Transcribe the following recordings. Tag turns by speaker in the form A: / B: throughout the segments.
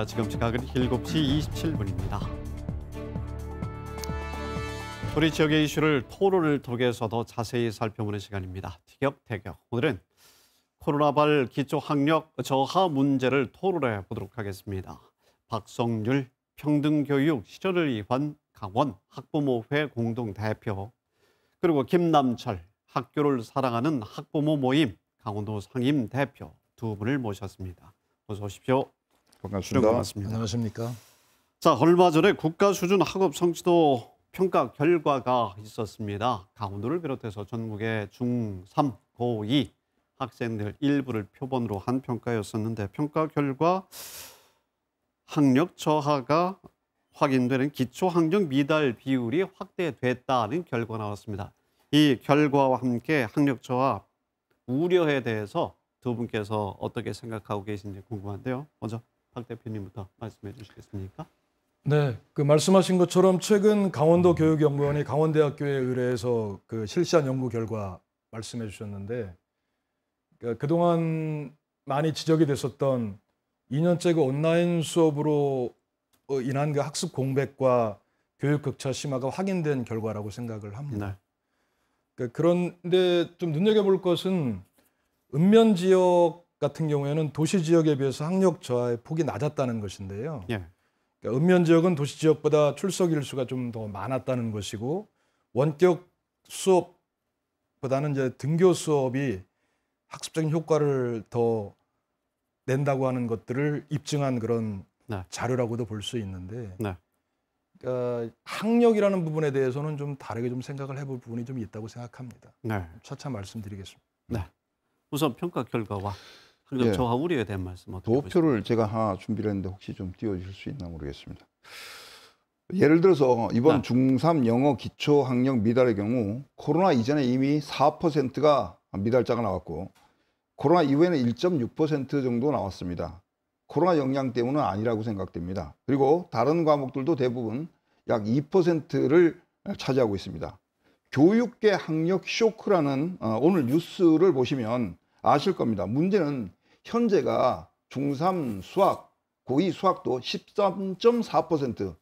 A: 지금 시각은 7시 27분입니다. 우리 지역의 이슈를 토론을 통해서 더 자세히 살펴보는 시간입니다. 티격태격. 오늘은 코로나발 기초학력 저하 문제를 토론해 보도록 하겠습니다. 박성률 평등교육 실현을 위한 강원 학부모회 공동대표, 그리고 김남철 학교를 사랑하는 학부모 모임 강원도 상임대표 두 분을 모셨습니다. 어서 오십시오.
B: 반갑습니다.
C: 안녕하십니까.
A: 자, 얼마 전에 국가 수준 학업 성취도 평가 결과가 있었습니다. 강원도를 비롯해서 전국의 중3, 고2 학생들 일부를 표본으로 한 평가였었는데, 평가 결과 학력 저하가 확인되는 기초학력 미달 비율이 확대됐다는 결과가 나왔습니다. 이 결과와 함께 학력 저하 우려에 대해서 두 분께서 어떻게 생각하고 계신지 궁금한데요. 먼저 박 대표님부터 말씀해 주시겠습니까?
C: 네, 말씀하신 것처럼 최근 강원도 교육연구원이 강원대학교에 의뢰해서 실시한 연구 결과 말씀해 주셨는데, 그동안 많이 지적이 됐었던 2년째 온라인 수업으로 인한 학습 공백과 교육 격차 심화가 확인된 결과라고 생각을 합니다. 네. 그런데 좀 눈여겨볼 것은 읍면 지역 같은 경우에는 도시 지역에 비해서 학력 저하의 폭이 낮았다는 것인데요.
A: 예.
C: 읍면 지역은 도시 지역보다 출석 일수가 좀 더 많았다는 것이고, 원격 수업보다는 이제 등교 수업이 학습적인 효과를 더 낸다고 하는 것들을 입증한 그런 자료라고도 볼 수 있는데, 그러니까 학력이라는 부분에 대해서는 좀 다르게 좀 생각을 해볼 부분이 좀 있다고 생각합니다. 차차 말씀드리겠습니다.
A: 우선 평가 결과와 학력 저하 우려에 대한 말씀 어떻게 보십니까?
B: 도표를 제가 하나 준비를 했는데 혹시 좀 띄워주실 수 있나 모르겠습니다. 예를 들어서 이번 중3 영어 기초 학력 미달의 경우 코로나 이전에 이미 4%가 미달자가 나왔고, 코로나 이후에는 1.6% 정도 나왔습니다. 코로나 영향 때문은 아니라고 생각됩니다. 그리고 다른 과목들도 대부분 약 2%를 차지하고 있습니다. 교육계 학력 쇼크라는 오늘 뉴스를 보시면 아실 겁니다. 문제는 현재가 중3 수학, 고2 수학도 13.4%,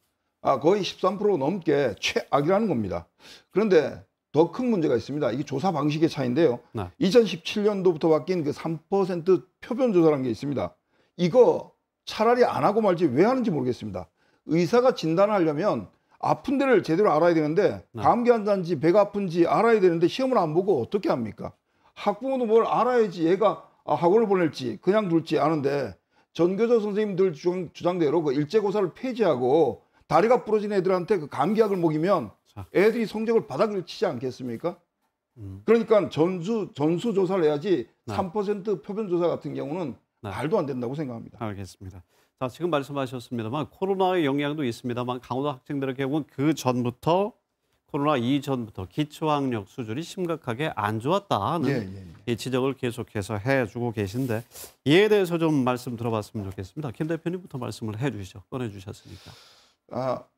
B: 거의 13% 넘게 최악이라는 겁니다. 그런데 더 큰 문제가 있습니다. 이게 조사 방식의 차이인데요. 2017년도부터 바뀐 그 3% 표본 조사라는 게 있습니다. 이거 차라리 안 하고 말지 왜 하는지 모르겠습니다. 의사가 진단하려면 아픈 데를 제대로 알아야 되는데, 감기 환자인지 배가 아픈지 알아야 되는데 시험을 안 보고 어떻게 합니까? 학부모도 뭘 알아야지 얘가 학원을 보낼지 그냥 둘지 아는데, 전교조 선생님들 주장대로 그 일제고사를 폐지하고 다리가 부러진 애들한테 그 감기약을 먹이면 애들이 성적을 바닥을 치지 않겠습니까? 그러니까 전수조사를 해야지 3% 표본조사 같은 경우는 말도 안 된다고 생각합니다.
A: 알겠습니다. 자, 지금 말씀하셨습니다만 코로나의 영향도 있습니다만 강원도 학생들의 경우는 그 전부터 코로나 이전부터 기초학력 수준이 심각하게 안 좋았다는 이 지적을 계속해서 해주고 계신데, 이에 대해서 좀 말씀 들어봤으면 좋겠습니다. 김 대표님부터 말씀을 해주시죠. 꺼내주셨으니까.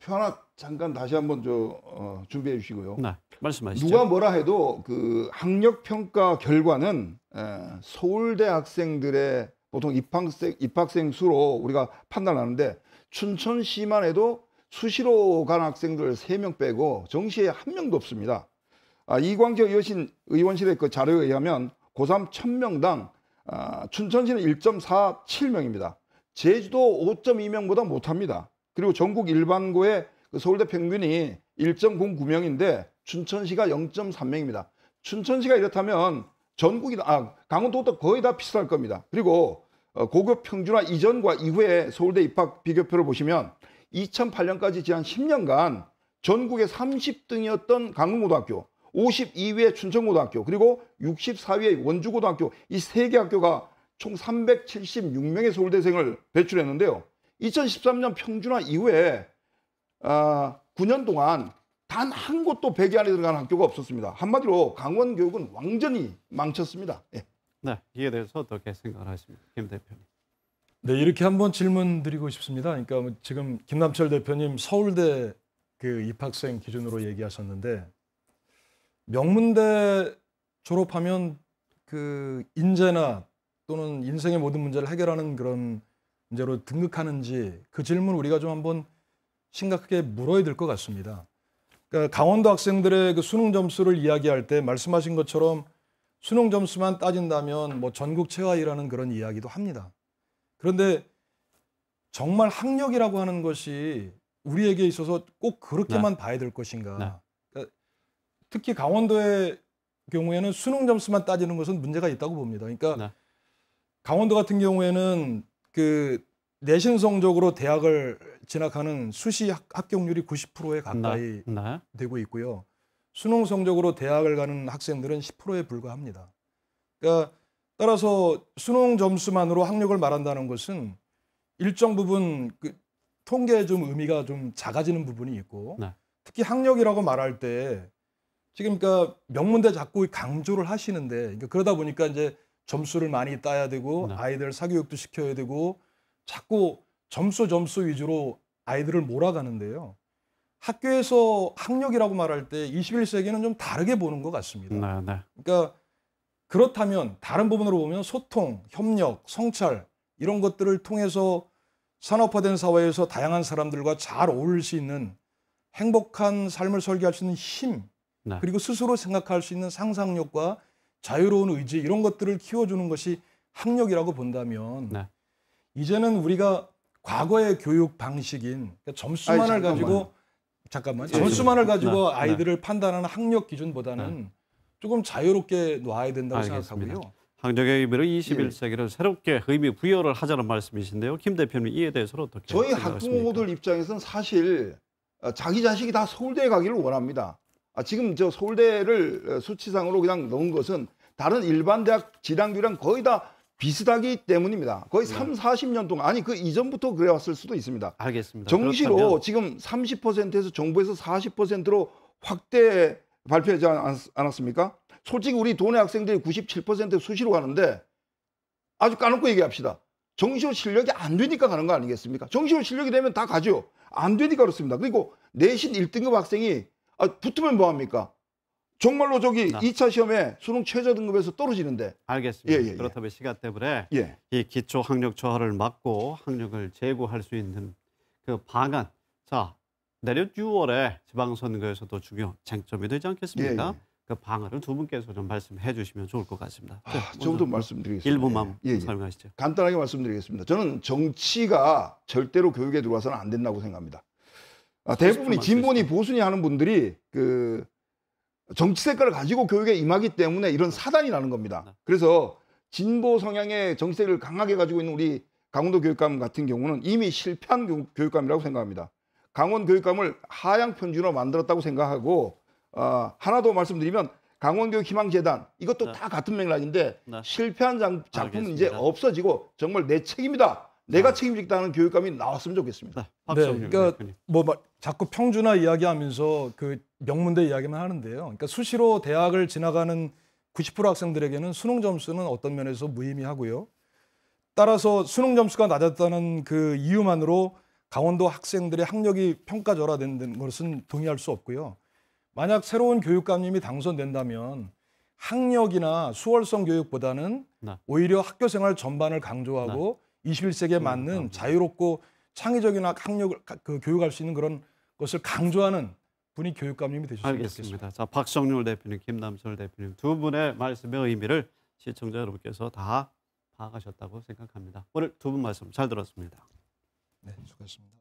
B: 표 하나 잠깐 다시 한번 준비해 주시고요.
A: 말씀하시죠.
B: 누가 뭐라 해도 그 학력 평가 결과는 서울대 학생들의 보통 입학생 수로 우리가 판단하는데, 춘천시만 해도 수시로 간 학생들 3명 빼고 정시에 1명도 없습니다. 이광재 의원실의 그 자료에 의하면 고3 1000명당 춘천시는 1.47명입니다. 제주도 5.2명보다 못합니다. 그리고 전국 일반고의 그 서울대 평균이 1.09명인데 춘천시가 0.3명입니다. 춘천시가 이렇다면 강원도도 거의 다 비슷할 겁니다. 그리고 고교 평준화 이전과 이후의 서울대 입학 비교표를 보시면 2008년까지 지난 10년간 전국에 30등이었던 강릉고등학교, 52위의 춘천고등학교, 그리고 64위의 원주고등학교, 이 3개 학교가 총 376명의 서울대생을 배출했는데요. 2013년 평준화 이후에 9년 동안 단 한 곳도 100위 안에 들어간 학교가 없었습니다. 한마디로 강원 교육은 완전히 망쳤습니다.
A: 이에 대해서 어떻게 생각을 하십니까, 김 대표님?
C: 네, 이렇게 한번 질문 드리고 싶습니다. 그러니까 지금 김남철 대표님 서울대 그 입학생 기준으로 얘기하셨는데, 명문대 졸업하면 그 인재나 또는 인생의 모든 문제를 해결하는 그런 문제로 등극하는지 그 질문 우리가 좀 한번 심각하게 물어야 될 것 같습니다. 그러니까 강원도 학생들의 그 수능 점수를 이야기할 때 말씀하신 것처럼 수능 점수만 따진다면 뭐 전국 최하위라는 그런 이야기도 합니다. 그런데 정말 학력이라고 하는 것이 우리에게 있어서 꼭 그렇게만 봐야 될 것인가? 그러니까 특히 강원도의 경우에는 수능 점수만 따지는 것은 문제가 있다고 봅니다. 그러니까 강원도 같은 경우에는 그 내신 성적으로 대학을 진학하는 수시 합격률이 90%에 가까이 되고 있고요. 수능 성적으로 대학을 가는 학생들은 10%에 불과합니다. 그러니까 따라서 수능 점수만으로 학력을 말한다는 것은 일정 부분 그 통계에 좀 의미가 좀 작아지는 부분이 있고 특히 학력이라고 말할 때 지금 그러니까 명문대 자꾸 강조를 하시는데 그러니까 그러다 보니까 이제 점수를 많이 따야 되고 아이들 사교육도 시켜야 되고 자꾸 점수 위주로 아이들을 몰아가는데요. 학교에서 학력이라고 말할 때 21세기는 좀 다르게 보는 것 같습니다. 그러니까 그렇다면 다른 부분으로 보면 소통, 협력, 성찰 이런 것들을 통해서 산업화된 사회에서 다양한 사람들과 잘 어울릴 수 있는 행복한 삶을 설계할 수 있는 힘 그리고 스스로 생각할 수 있는 상상력과 자유로운 의지 이런 것들을 키워주는 것이 학력이라고 본다면 이제는 우리가 과거의 교육 방식인 그러니까 점수만을 가지고 점수만을 가지고 아이들을 판단하는 학력 기준보다는 조금 자유롭게 놔야 된다고 생각하고요.
A: 학력의 의미를 21세기를 새롭게 의미 부여를 하자는 말씀이신데요. 김 대표님 이에 대해서는 어떻게
B: 저희
A: 생각하십니까?
B: 학부모들 입장에서는 사실 자기 자식이 다 서울대에 가기를 원합니다. 지금 저 서울대를 수치상으로 그냥 넣은 것은 다른 일반 대학 진학률이랑 거의 다 비슷하기 때문입니다. 거의 40년 동안 아니 그 이전부터 그래왔을 수도 있습니다.
A: 알겠습니다.
B: 정시로
A: 그렇다면...
B: 지금 30%에서 정부에서 40%로 확대 발표하지 않았습니까? 솔직히 우리 도내 학생들이 97% 수시로 가는데 아주 까놓고 얘기합시다. 정시로 실력이 안 되니까 가는 거 아니겠습니까? 정시로 실력이 되면 다 가죠. 안 되니까 그렇습니다. 그리고 내신 1등급 학생이 붙으면 뭐합니까? 정말로 저기 2차 시험에 수능 최저 등급에서 떨어지는데.
A: 알겠습니다. 그렇다면 시간 때문에 이 기초 학력 저하를 막고 학력을 제고할 수 있는 그 방안. 자, 내년 6월에 지방선거에서도 중요 쟁점이 되지 않겠습니까? 그 방안을 두 분께서 좀 말씀해 주시면 좋을 것 같습니다.
B: 저부터 말씀드리겠습니다.
A: 1분만 설명하시죠.
B: 간단하게 말씀드리겠습니다. 저는 정치가 절대로 교육에 들어와서는 안 된다고 생각합니다. 대부분이 진보니 보수니 하는 분들이 그 정치 색깔을 가지고 교육에 임하기 때문에 이런 사단이 나는 겁니다. 그래서 진보 성향의 정치색을 강하게 가지고 있는 우리 강원도 교육감 같은 경우는 이미 실패한 교육감이라고 생각합니다. 강원 교육감을 하향 편준으로 만들었다고 생각하고 하나 더 말씀드리면 강원교육희망재단 이것도 다 같은 맥락인데 실패한 작품은 이제 없어지고 정말 내 책임이다. 내가 책임지겠다는 교육감이 나왔으면 좋겠습니다.
C: 그러니까 뭐 자꾸 평준화 이야기하면서 그 명문대 이야기만 하는데요. 그러니까 수시로 대학을 지나가는 90% 학생들에게는 수능 점수는 어떤 면에서 무의미하고요. 따라서 수능 점수가 낮았다는 그 이유만으로 강원도 학생들의 학력이 평가절하된 것은 동의할 수 없고요. 만약 새로운 교육감님이 당선된다면 학력이나 수월성 교육보다는 오히려 학교 생활 전반을 강조하고 21세기에 맞는 자유롭고 창의적인 학력을 교육할 수 있는 그런 것을 강조하는 분이 교육감님이 되셨으면 좋겠습니다.
A: 자, 박성률 대표님, 김남철 대표님 두 분의 말씀의 의미를 시청자 여러분께서 다 파악하셨다고 생각합니다. 오늘 두 분 말씀 잘 들었습니다.
C: 네, 수고하셨습니다.